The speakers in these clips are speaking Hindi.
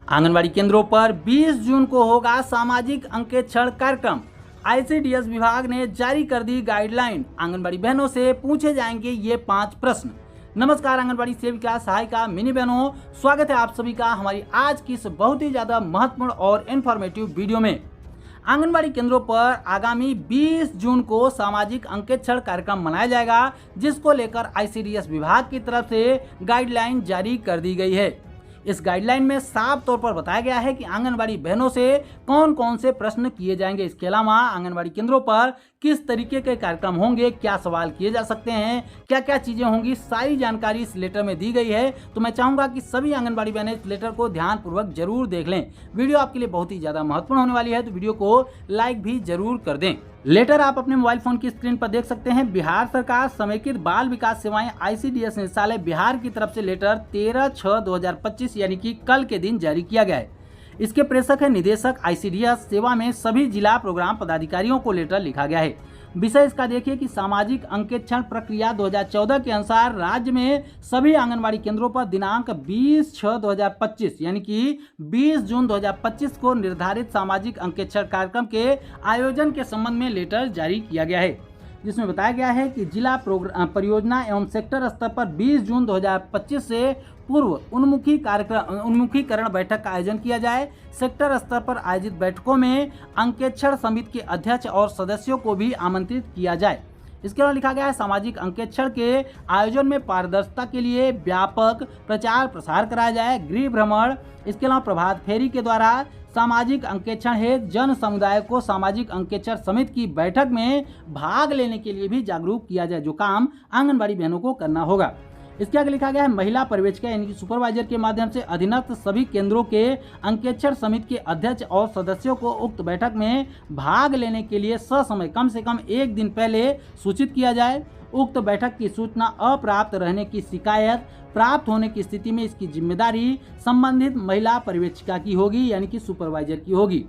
आंगनबाड़ी केंद्रों पर 20 जून को होगा सामाजिक अंकेक्षण कार्यक्रम। आईसीडीएस विभाग ने जारी कर दी गाइडलाइन। आंगनबाड़ी बहनों से पूछे जाएंगे ये 5 प्रश्न। नमस्कार आंगनबाड़ी सेविका सहायिका मिनी बहनों, स्वागत है आप सभी का हमारी आज की इस बहुत ही ज़्यादा महत्वपूर्ण और इन्फॉर्मेटिव वीडियो में। आंगनबाड़ी केंद्रों पर आगामी 20 जून को सामाजिक अंकेक्षण कार्यक्रम मनाया जाएगा, जिसको लेकर आईसीडीएस विभाग की तरफ से गाइडलाइन जारी कर दी गई है। इस गाइडलाइन में साफ तौर पर बताया गया है कि आंगनबाड़ी बहनों से कौन कौन से प्रश्न किए जाएंगे। इसके अलावा आंगनबाड़ी केंद्रों पर किस तरीके के कार्यक्रम होंगे, क्या सवाल किए जा सकते हैं, क्या क्या चीज़ें होंगी, सारी जानकारी इस लेटर में दी गई है। तो मैं चाहूँगा कि सभी आंगनबाड़ी बहनें इस लेटर को ध्यानपूर्वक जरूर देख लें। वीडियो आपके लिए बहुत ही ज़्यादा महत्वपूर्ण होने वाली है, तो वीडियो को लाइक भी जरूर कर दें। लेटर आप अपने मोबाइल फोन की स्क्रीन पर देख सकते हैं। बिहार सरकार समेकित बाल विकास सेवाएं आईसीडीएस निदेशालय बिहार की तरफ से लेटर 13/6/2025 यानी कि कल के दिन जारी किया गया है। इसके प्रेषक है निदेशक आईसीडीएस सेवा में सभी जिला प्रोग्राम पदाधिकारियों को लेटर लिखा गया है। विषय इसका देखिए कि सामाजिक अंकेक्षण प्रक्रिया 2014 के अनुसार राज्य में सभी आंगनबाड़ी केंद्रों पर दिनांक 20/6/2025 यानी कि 20 जून 2025 को निर्धारित सामाजिक अंकेक्षण कार्यक्रम के आयोजन के संबंध में लेटर जारी किया गया है, जिसमें बताया गया है कि जिला परियोजना एवं सेक्टर स्तर पर 20 जून 2025 से पूर्व उन्मुखीकरण बैठक का आयोजन किया जाए। सेक्टर स्तर पर आयोजित बैठकों में अंकेक्षण समिति के अध्यक्ष और सदस्यों को भी आमंत्रित किया जाए। इसके अलावा लिखा गया है सामाजिक अंकेक्षण के आयोजन में पारदर्शिता के लिए व्यापक प्रचार प्रसार कराया जाए। गृह भ्रमण, इसके अलावा प्रभात फेरी के द्वारा सामाजिक अंकेक्षण हेतु जन समुदाय को सामाजिक अंकेक्षण समिति की बैठक में भाग लेने के लिए भी जागरूक किया जाए, जो काम आंगनबाड़ी बहनों को करना होगा। इसके आगे लिखा गया है महिला पर्यवेक्षिका यानी कि सुपरवाइजर के माध्यम से अधीनस्थ सभी केंद्रों के अंकेक्षण समिति के अध्यक्ष और सदस्यों को उक्त बैठक में भाग लेने के लिए ससमय कम से कम 1 दिन पहले सूचित किया जाए। उक्त बैठक की सूचना अप्राप्त रहने की शिकायत प्राप्त होने की स्थिति में इसकी जिम्मेदारी संबंधित महिला पर्यवेक्षिका की होगी यानी कि सुपरवाइजर की होगी।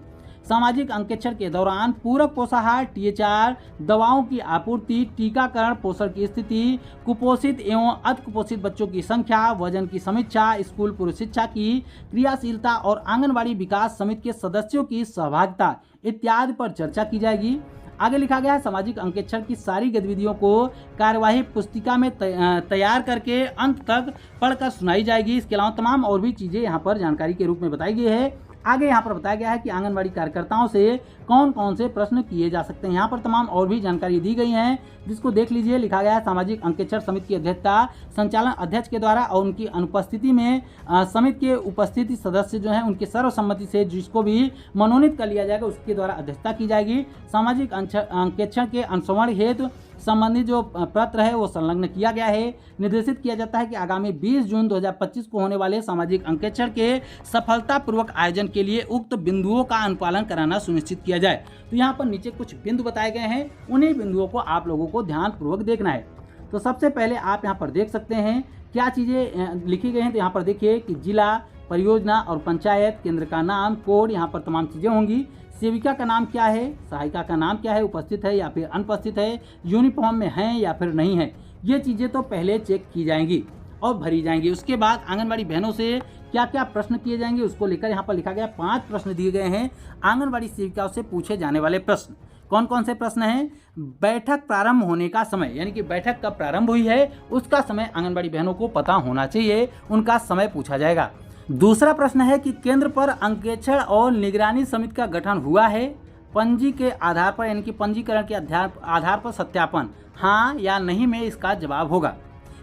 सामाजिक अंकेक्षण के दौरान पूरक पोषाहार, टीएचआर, दवाओं की आपूर्ति, टीकाकरण, पोषण की स्थिति, कुपोषित एवं अति कुपोषित बच्चों की संख्या, वजन की समीक्षा, स्कूल पूर्व शिक्षा की क्रियाशीलता और आंगनबाड़ी विकास समिति के सदस्यों की सहभागिता इत्यादि पर चर्चा की जाएगी। आगे लिखा गया है सामाजिक अंकेक्षण की सारी गतिविधियों को कार्यवाही पुस्तिका में तैयार करके अंत तक पढ़कर सुनाई जाएगी। इसके अलावा तमाम और भी चीज़ें यहाँ पर जानकारी के रूप में बताई गई है। आगे यहाँ पर बताया गया है कि आंगनबाड़ी कार्यकर्ताओं से कौन कौन से प्रश्न किए जा सकते हैं। यहाँ पर तमाम और भी जानकारी दी गई है, जिसको देख लीजिए। लिखा गया है सामाजिक अंकेक्षण समिति की अध्यक्षता संचालन अध्यक्ष के द्वारा और उनकी अनुपस्थिति में समिति के उपस्थिति सदस्य जो हैं उनकी सर्वसम्मति से जिसको भी मनोनीत कर लिया जाएगा उसके द्वारा अध्यक्षता की जाएगी। सामाजिक अंकेक्षण के अनुश्रवण हेतु संबंधित जो पत्र है वो संलग्न किया गया है। निर्देशित किया जाता है कि आगामी 20 जून 2025 को होने वाले सामाजिक अंकेक्षण के सफलतापूर्वक आयोजन के लिए उक्त बिंदुओं का अनुपालन कराना सुनिश्चित किया जाए। तो यहाँ पर नीचे कुछ बिंदु बताए गए हैं, उन्हीं बिंदुओं को आप लोगों को ध्यानपूर्वक देखना है। तो सबसे पहले आप यहाँ पर देख सकते हैं क्या चीज़ें लिखी गई हैं। तो यहाँ पर देखिए कि जिला, परियोजना और पंचायत, केंद्र का नाम, कोड, यहाँ पर तमाम चीज़ें होंगी। सेविका का नाम क्या है, सहायिका का नाम क्या है, उपस्थित है या फिर अनुपस्थित है, यूनिफॉर्म में है या फिर नहीं है, ये चीज़ें तो पहले चेक की जाएंगी और भरी जाएंगी। उसके बाद आंगनबाड़ी बहनों से क्या क्या प्रश्न किए जाएंगे उसको लेकर यहाँ पर लिखा गया 5 प्रश्न दिए गए हैं। आंगनबाड़ी सेविकाओं से पूछे जाने वाले प्रश्न कौन कौन से प्रश्न हैं। बैठक प्रारंभ होने का समय यानी कि बैठक कब प्रारंभ हुई है उसका समय आंगनबाड़ी बहनों को पता होना चाहिए, उनका समय पूछा जाएगा। दूसरा प्रश्न है कि केंद्र पर अंकेक्षण और निगरानी समिति का गठन हुआ है, पंजी के आधार पर यानी कि पंजीकरण के आधार पर सत्यापन हाँ या नहीं में इसका जवाब होगा।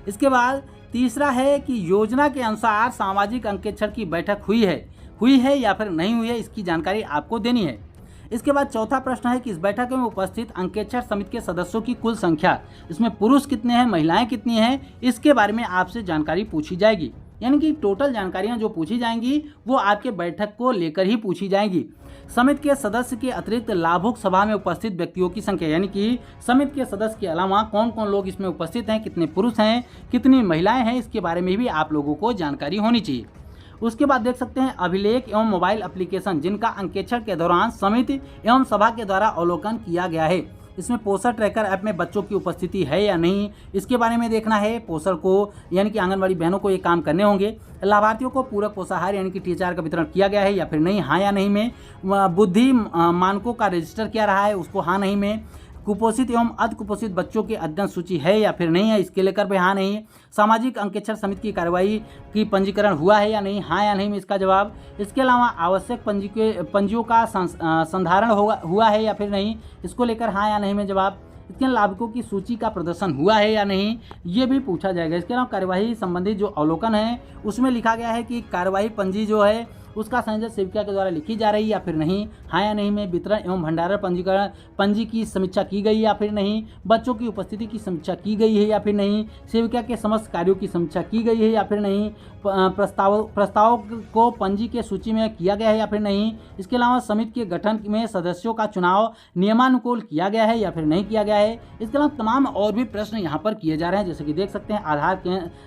इसके बाद तीसरा है कि योजना के अनुसार सामाजिक अंकेक्षण की बैठक हुई है या फिर नहीं हुई है, इसकी जानकारी आपको देनी है। इसके बाद चौथा प्रश्न है कि इस बैठक में उपस्थित अंकेक्षण समिति के सदस्यों की कुल संख्या, इसमें पुरुष कितने हैं, महिलाएं कितनी हैं, इसके बारे में आपसे जानकारी पूछी जाएगी। यानी कि टोटल जानकारियां जो पूछी जाएंगी वो आपके बैठक को लेकर ही पूछी जाएंगी। समिति के सदस्य के अतिरिक्त लाभुक सभा में उपस्थित व्यक्तियों की संख्या यानी कि समिति के सदस्य के अलावा कौन कौन लोग इसमें उपस्थित हैं, कितने पुरुष हैं, कितनी महिलाएं हैं, इसके बारे में भी आप लोगों को जानकारी होनी चाहिए। उसके बाद देख सकते हैं अभिलेख एवं मोबाइल एप्लीकेशन जिनका अंकेक्षण के दौरान समिति एवं सभा के द्वारा अवलोकन किया गया है। इसमें पोषण ट्रैकर ऐप में बच्चों की उपस्थिति है या नहीं, इसके बारे में देखना है। पोषण को यानी कि आंगनबाड़ी बहनों को ये काम करने होंगे। लाभार्थियों को पूरक पोषाहार यानी कि THR का वितरण किया गया है या फिर नहीं, हाँ या नहीं में। बुद्धि मानकों का रजिस्टर किया रहा है, उसको हाँ नहीं में। कुपोषित एवं अर्धकुपोषित बच्चों की अध्ययन सूची है या फिर नहीं है, इसके लेकर भी हाँ नहीं है। सामाजिक अंकेक्षण समिति की कार्रवाई की पंजीकरण हुआ है या नहीं, हाँ या नहीं में इसका जवाब। इसके अलावा आवश्यक पंजियों का संधारण हुआ है या फिर नहीं, इसको लेकर हाँ या नहीं में जवाब। इसके लाभुकों की सूची का प्रदर्शन हुआ है या नहीं, ये भी पूछा जाएगा। इसके अलावा कार्यवाही संबंधी जो अवलोकन है उसमें लिखा गया है कि कार्यवाही पंजी जो है उसका संयोजक सेविका के द्वारा लिखी जा रही है या फिर नहीं, हाँ या नहीं में। वितरण एवं भंडारण पंजीकरण पंजी की समीक्षा की गई या फिर नहीं। बच्चों की उपस्थिति की समीक्षा की गई है या फिर नहीं। सेविका के समस्त कार्यों की समीक्षा की गई है या फिर नहीं। प्रस्ताव को पंजी के सूची में किया गया है या फिर नहीं। इसके अलावा समिति के गठन में सदस्यों का चुनाव नियमानुकूल किया गया है या फिर नहीं किया गया है। इसके अलावा तमाम और भी प्रश्न यहाँ पर किए जा रहे हैं, जैसे कि देख सकते हैं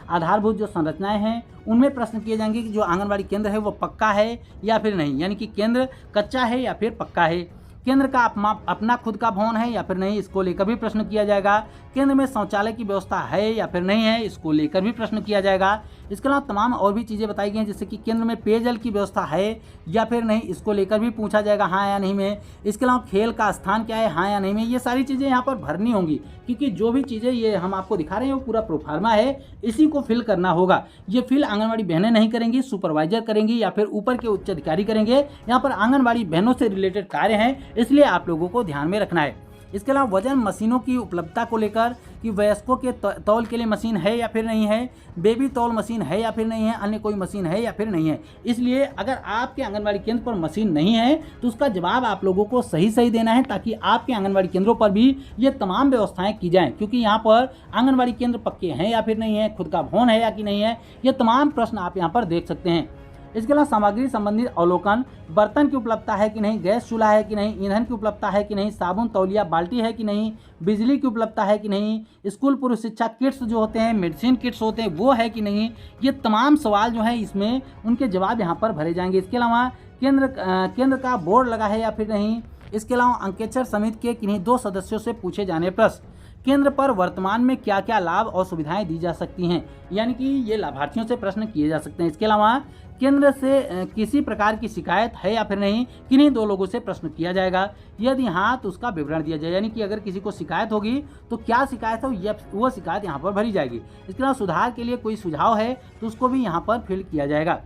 आधारभूत जो संरचनाएं हैं उनमें प्रश्न किए जाएंगे कि जो आंगनबाड़ी केंद्र है वो पक्का है या फिर नहीं, यानी कि केंद्र कच्चा है या फिर पक्का है। केंद्र का अपना खुद का भवन है या फिर नहीं, इसको लेकर भी प्रश्न किया जाएगा। केंद्र में शौचालय की व्यवस्था है या फिर नहीं है, इसको लेकर भी प्रश्न किया जाएगा। इसके अलावा तमाम और भी चीज़ें बताई गई हैं, जैसे कि केंद्र में पेयजल की व्यवस्था है या फिर नहीं, इसको लेकर भी पूछा जाएगा हाँ या नहीं में। इसके अलावा खेल का स्थान क्या है, हाँ या नहीं में। ये सारी चीज़ें यहाँ पर भरनी होंगी, क्योंकि जो भी चीज़ें ये हम आपको दिखा रहे हैं वो पूरा प्रोफार्मा है, इसी को फिल करना होगा। ये फिल आंगनबाड़ी बहनें नहीं करेंगी, सुपरवाइजर करेंगी या फिर ऊपर के उच्च अधिकारी करेंगे। यहाँ पर आंगनबाड़ी बहनों से रिलेटेड कार्य हैं, इसलिए आप लोगों को ध्यान में रखना है। इसके अलावा वजन मशीनों की उपलब्धता को लेकर कि वयस्कों के तौल के लिए मशीन है या फिर नहीं है, बेबी तौल मशीन है या फिर नहीं है, अन्य कोई मशीन है या फिर नहीं है। इसलिए अगर आपके आंगनबाड़ी केंद्र पर मशीन नहीं है तो उसका जवाब आप लोगों को सही सही देना है, ताकि आपके आंगनबाड़ी केंद्रों पर भी ये तमाम व्यवस्थाएं की जाएं, क्योंकि यहाँ पर आंगनबाड़ी केंद्र पक्के हैं या फिर नहीं है, खुद का भवन है या कि नहीं है, ये तमाम प्रश्न आप यहाँ पर देख सकते हैं। इसके अलावा सामग्री संबंधित अवलोकन, बर्तन की उपलब्धता है कि नहीं, गैस चूल्हा है कि नहीं, ईंधन की उपलब्धता है कि नहीं, साबुन तौलिया बाल्टी है कि नहीं, बिजली की उपलब्धता है कि नहीं, स्कूल पूर्व शिक्षा किट्स जो होते हैं, मेडिसिन किट्स होते हैं वो है कि नहीं। ये तमाम सवाल जो है इसमें उनके जवाब यहाँ पर भरे जाएंगे। इसके अलावा केंद्र का बोर्ड लगा है या फिर नहीं। इसके अलावा अंकेक्षण समिति के किन्हीं 2 सदस्यों से पूछे जाने प्रश्न, केंद्र पर वर्तमान में क्या क्या लाभ और सुविधाएं दी जा सकती हैं, यानी कि ये लाभार्थियों से प्रश्न किए जा सकते हैं। इसके अलावा केंद्र से किसी प्रकार की शिकायत है या फिर नहीं, किन्हीं 2 लोगों से प्रश्न किया जाएगा। यदि हाँ तो उसका विवरण दिया जाए, यानी कि अगर किसी को शिकायत होगी तो क्या शिकायत है वो शिकायत यहाँ पर भरी जाएगी। इसके अलावा सुधार के लिए कोई सुझाव है तो उसको भी यहाँ पर फिल किया जाएगा।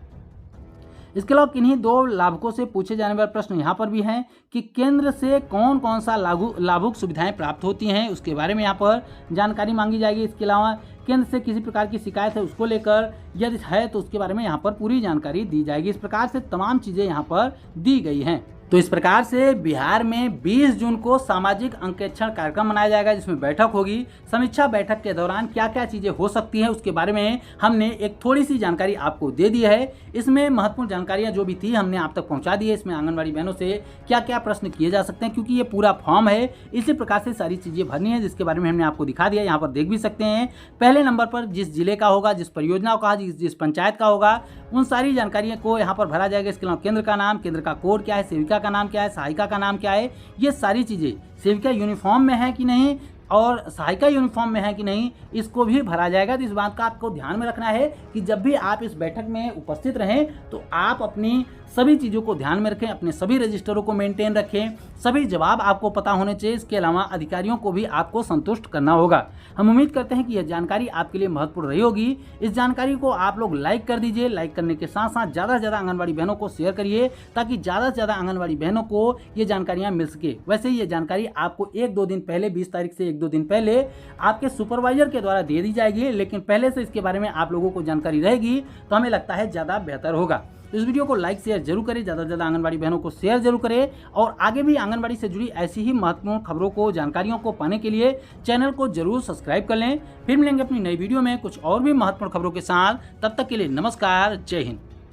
इसके अलावा किन्हीं 2 लाभुकों से पूछे जाने वाले प्रश्न यहाँ पर भी हैं कि केंद्र से कौन कौन सा लाभुक सुविधाएं प्राप्त होती हैं, उसके बारे में यहाँ पर जानकारी मांगी जाएगी। इसके अलावा केंद्र से किसी प्रकार की शिकायत है उसको लेकर यदि है तो उसके बारे में यहाँ पर पूरी जानकारी दी जाएगी। इस प्रकार से तमाम चीज़ें यहाँ पर दी गई हैं। तो इस प्रकार से बिहार में 20 जून को सामाजिक अंकेक्षण कार्यक्रम मनाया जाएगा, जिसमें बैठक होगी। समीक्षा बैठक के दौरान क्या क्या चीज़ें हो सकती हैं उसके बारे में हमने एक थोड़ी सी जानकारी आपको दे दी है। इसमें महत्वपूर्ण जानकारियां जो भी थी हमने आप तक पहुंचा दी है। इसमें आंगनबाड़ी बहनों से क्या क्या प्रश्न किए जा सकते हैं, क्योंकि ये पूरा फॉर्म है, इसी प्रकार से सारी चीज़ें भरनी है, जिसके बारे में हमने आपको दिखा दिया। यहाँ पर देख भी सकते हैं, पहले नंबर पर जिस जिले का होगा, जिस परियोजना का, जिस पंचायत का होगा, उन सारी जानकारियों को यहाँ पर भरा जाएगा। इसके अलावा केंद्र का नाम, केंद्र का कोड क्या है, सेविका का नाम क्या है, सहायिका का नाम क्या है, ये सारी चीज़ें, सेविका यूनिफॉर्म में है कि नहीं और सहायिका यूनिफॉर्म में है कि नहीं, इसको भी भरा जाएगा। तो इस बात का आपको ध्यान में रखना है कि जब भी आप इस बैठक में उपस्थित रहें तो आप अपनी सभी चीज़ों को ध्यान में रखें, अपने सभी रजिस्टरों को मेंटेन रखें, सभी जवाब आपको पता होने चाहिए। इसके अलावा अधिकारियों को भी आपको संतुष्ट करना होगा। हम उम्मीद करते हैं कि यह जानकारी आपके लिए महत्वपूर्ण रही होगी। इस जानकारी को आप लोग लाइक कर दीजिए। लाइक करने के साथ साथ ज़्यादा से ज़्यादा आंगनबाड़ी बहनों को शेयर करिए, ताकि ज़्यादा से ज़्यादा आंगनबाड़ी बहनों को ये जानकारियाँ मिल सके। वैसे ही ये जानकारी आपको 1-2 दिन पहले, 20 तारीख से 1-2 दिन पहले आपके सुपरवाइजर के द्वारा दे दी जाएगी, लेकिन पहले से इसके बारे में आप लोगों को जानकारी रहेगी तो हमें लगता है ज़्यादा बेहतर होगा। इस वीडियो को लाइक शेयर जरूर करें, ज़्यादा से ज़्यादा आंगनबाड़ी बहनों को शेयर जरूर करें, और आगे भी आंगनबाड़ी से जुड़ी ऐसी ही महत्वपूर्ण खबरों को, जानकारियों को पाने के लिए चैनल को जरूर सब्सक्राइब कर लें। फिर मिलेंगे अपनी नई वीडियो में कुछ और भी महत्वपूर्ण खबरों के साथ। तब तक के लिए नमस्कार, जय हिंद।